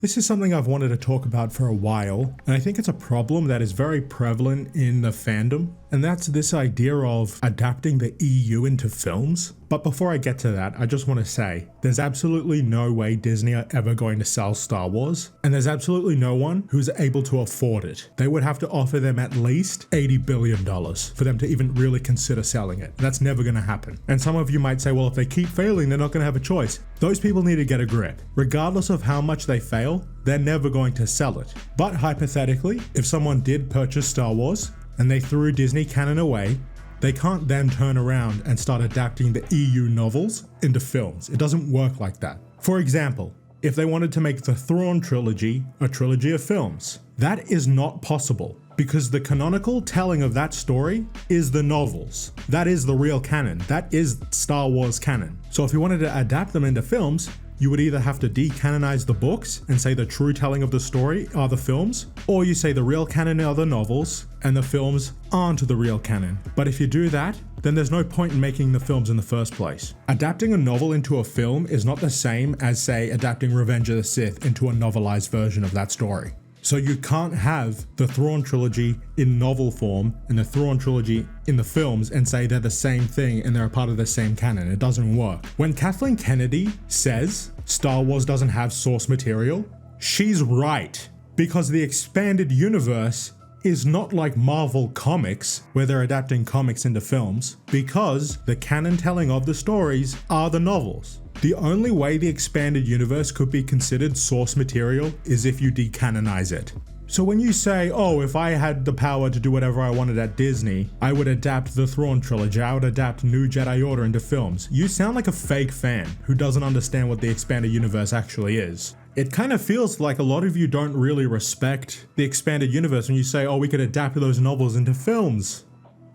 This is something I've wanted to talk about for a while, and I think it's a problem that is very prevalent in the fandom, and that's this idea of adapting the EU into films. But before I get to that, I just want to say, there's absolutely no way Disney are ever going to sell Star Wars, and there's absolutely no one who's able to afford it. They would have to offer them at least $80 billion for them to even really consider selling it. That's never going to happen. And some of you might say, well, if they keep failing, they're not going to have a choice. Those people need to get a grip. Regardless of how much they fail, they're never going to sell it. But hypothetically, if someone did purchase Star Wars and they threw Disney canon away, they can't then turn around and start adapting the EU novels into films. It doesn't work like that. For example, if they wanted to make the Thrawn trilogy a trilogy of films, that is not possible because the canonical telling of that story is the novels. That is the real canon. That is Star Wars canon. So if you wanted to adapt them into films, you would either have to decanonize the books and say the true telling of the story are the films, or you say the real canon are the novels and the films aren't the real canon. But if you do that, then there's no point in making the films in the first place. Adapting a novel into a film is not the same as, say, adapting Revenge of the Sith into a novelized version of that story. So you can't have the Thrawn trilogy in novel form and the Thrawn trilogy in the films and say they're the same thing and they're a part of the same canon. It doesn't work. When Kathleen Kennedy says Star Wars doesn't have source material, she's right. Because the expanded universe is not like Marvel Comics, where they're adapting comics into films, because the canon telling of the stories are the novels. The only way the expanded universe could be considered source material is if you decanonize it. So when you say, oh, if I had the power to do whatever I wanted at Disney, I would adapt the Thrawn trilogy, I would adapt New Jedi Order into films, you sound like a fake fan who doesn't understand what the expanded universe actually is. It kind of feels like a lot of you don't really respect the expanded universe when you say, oh, we could adapt those novels into films.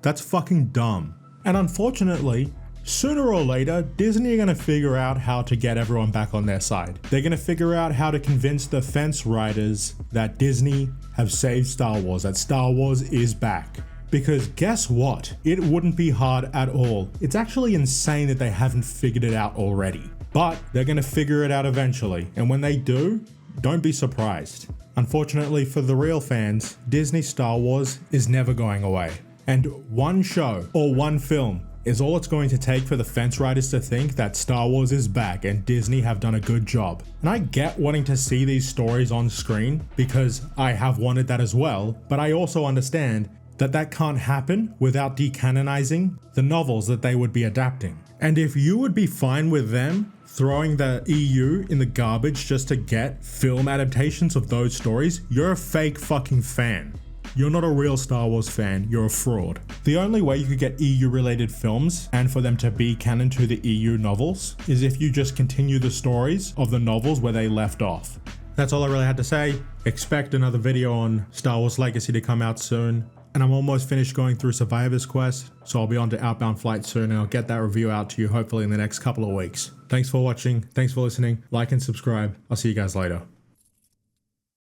That's fucking dumb. And unfortunately, sooner or later, Disney are going to figure out how to get everyone back on their side. They're going to figure out how to convince the fence riders that Disney have saved Star Wars, that Star Wars is back. Because guess what? It wouldn't be hard at all. It's actually insane that they haven't figured it out already. But they're going to figure it out eventually. And when they do, don't be surprised. Unfortunately for the real fans, Disney Star Wars is never going away. And one show or one film is all it's going to take for the fence riders to think that Star Wars is back and Disney have done a good job. And I get wanting to see these stories on screen because I have wanted that as well, but I also understand that that can't happen without decanonizing the novels that they would be adapting. And if you would be fine with them throwing the EU in the garbage just to get film adaptations of those stories, you're a fake fucking fan. You're not a real Star Wars fan, you're a fraud. The only way you could get EU related films and for them to be canon to the EU novels is if you just continue the stories of the novels where they left off. That's all I really had to say. Expect another video on Star Wars Legacy to come out soon. And I'm almost finished going through Survivor's Quest, so I'll be on to Outbound Flight soon and I'll get that review out to you hopefully in the next couple of weeks. Thanks for watching, thanks for listening, like and subscribe. I'll see you guys later.